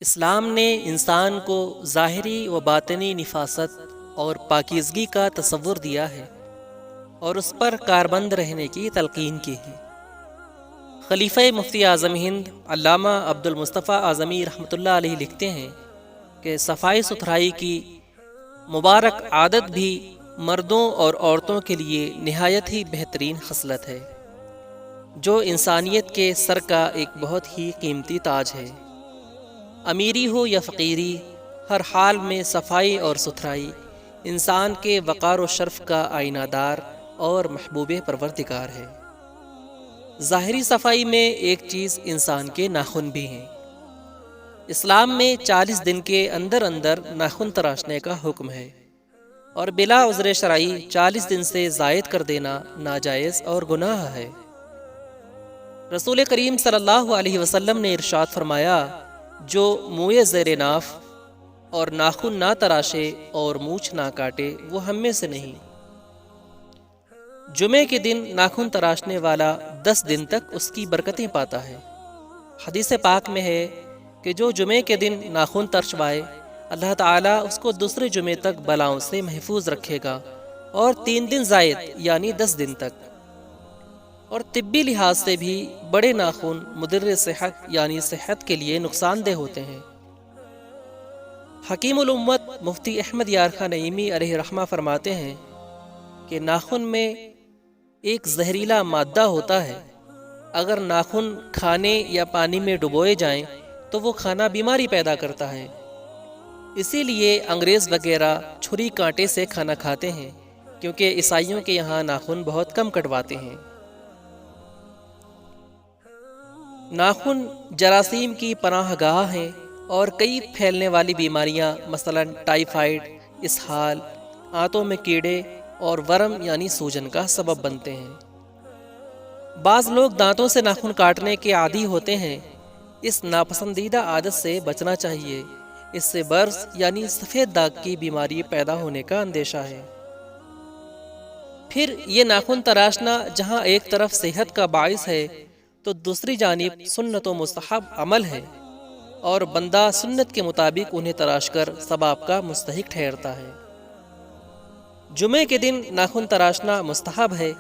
اسلام نے انسان کو ظاہری و باطنی نفاست اور پاکیزگی کا تصور دیا ہے اور اس پر کاربند رہنے کی تلقین کی ہے۔ خلیفہ مفتی اعظم ہند علامہ عبد المصطفیٰ اعظمی رحمۃ اللہ علیہ لکھتے ہیں کہ صفائی ستھرائی کی مبارک عادت بھی مردوں اور عورتوں کے لیے نہایت ہی بہترین خصلت ہے، جو انسانیت کے سر کا ایک بہت ہی قیمتی تاج ہے۔ امیری ہو یا فقیری، ہر حال میں صفائی اور ستھرائی انسان کے وقار و شرف کا آئینہ دار اور محبوب پروردگار ہے۔ ظاہری صفائی میں ایک چیز انسان کے ناخن بھی ہیں۔ اسلام میں 40 دن کے اندر اندر ناخن تراشنے کا حکم ہے، اور بلا عذر شرعی 40 دن سے زائد کر دینا ناجائز اور گناہ ہے۔ رسول کریم صلی اللہ علیہ وسلم نے ارشاد فرمایا، جو منہ زیر ناف اور ناخن نہ تراشے اور مونچھ نہ کاٹے وہ ہم میں سے نہیں۔ جمعے کے دن ناخن تراشنے والا 10 دن تک اس کی برکتیں پاتا ہے۔ حدیث پاک میں ہے کہ جو جمعے کے دن ناخن ترشوائے، اللہ تعالیٰ اس کو دوسرے جمعے تک بلاؤں سے محفوظ رکھے گا، اور 3 دن زائد یعنی 10 دن تک۔ اور طبی لحاظ سے بھی بڑے ناخن مضر صحت یعنی صحت کے لیے نقصان دہ ہوتے ہیں۔ حکیم الامت مفتی احمد یار خان نعیمی علیہ رحمہ فرماتے ہیں کہ ناخن میں ایک زہریلا مادہ ہوتا ہے، اگر ناخن کھانے یا پانی میں ڈبوئے جائیں تو وہ کھانا بیماری پیدا کرتا ہے۔ اسی لیے انگریز وغیرہ چھری کانٹے سے کھانا کھاتے ہیں، کیونکہ عیسائیوں کے یہاں ناخن بہت کم کٹواتے ہیں۔ ناخن جراثیم کی پناہ گاہ ہیں، اور کئی پھیلنے والی بیماریاں مثلا ٹائیفائڈ، اسہال، آنتوں میں کیڑے اور ورم یعنی سوجن کا سبب بنتے ہیں۔ بعض لوگ دانتوں سے ناخن کاٹنے کے عادی ہوتے ہیں۔ اس ناپسندیدہ عادت سے بچنا چاہیے، اس سے برس یعنی سفید داغ کی بیماری پیدا ہونے کا اندیشہ ہے۔ پھر یہ ناخن تراشنا جہاں ایک طرف صحت کا باعث ہے تو دوسری جانب سنت و مستحب عمل ہے، اور بندہ سنت کے مطابق انہیں تراش کر ثواب کا مستحق ٹھہرتا ہے۔ جمعے کے دن ناخن تراشنا مستحب ہے،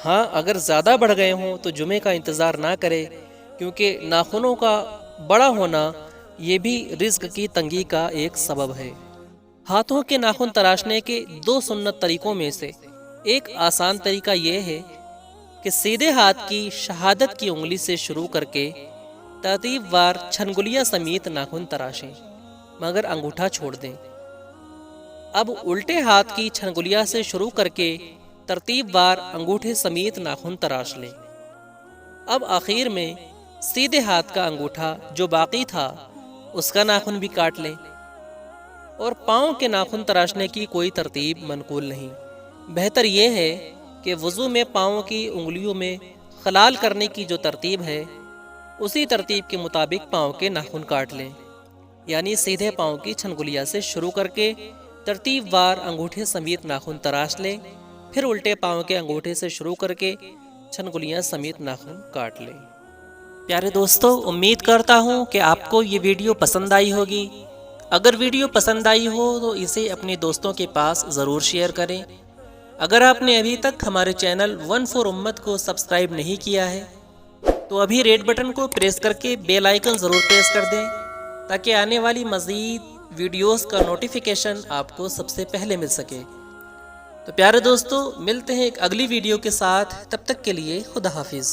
ہاں اگر زیادہ بڑھ گئے ہوں تو جمعے کا انتظار نہ کرے، کیونکہ ناخنوں کا بڑا ہونا یہ بھی رزق کی تنگی کا ایک سبب ہے۔ ہاتھوں کے ناخن تراشنے کے 2 سنت طریقوں میں سے ایک آسان طریقہ یہ ہے کہ سیدھے ہاتھ کی شہادت کی انگلی سے شروع کر کے ترتیب وار چھنگلیاں سمیت ناخن تراشیں، مگر انگوٹھا چھوڑ دیں۔ اب الٹے ہاتھ کی چھنگلیاں سے شروع کر کے ترتیب وار انگوٹھے سمیت ناخن تراش لیں۔ اب آخر میں سیدھے ہاتھ کا انگوٹھا جو باقی تھا اس کا ناخن بھی کاٹ لیں۔ اور پاؤں کے ناخن تراشنے کی کوئی ترتیب منقول نہیں، بہتر یہ ہے کہ وضو میں پاؤں کی انگلیوں میں خلال کرنے کی جو ترتیب ہے اسی ترتیب کے مطابق پاؤں کے ناخن کاٹ لیں، یعنی سیدھے پاؤں کی چھنگلیاں سے شروع کر کے ترتیب وار انگوٹھے سمیت ناخن تراش لیں، پھر الٹے پاؤں کے انگوٹھے سے شروع کر کے چھنگلیاں سمیت ناخن کاٹ لیں۔ پیارے دوستو، امید کرتا ہوں کہ آپ کو یہ ویڈیو پسند آئی ہوگی۔ اگر ویڈیو پسند آئی ہو تو اسے اپنے دوستوں کے پاس ضرور شیئر کریں۔ اگر آپ نے ابھی تک ہمارے چینل ون فور امت کو سبسکرائب نہیں کیا ہے تو ابھی ریڈ بٹن کو پریس کر کے بیل آئیکن ضرور پریس کر دیں، تاکہ آنے والی مزید ویڈیوز کا نوٹیفیکیشن آپ کو سب سے پہلے مل سکے۔ تو پیارے دوستو، ملتے ہیں ایک اگلی ویڈیو کے ساتھ، تب تک کے لیے خدا حافظ۔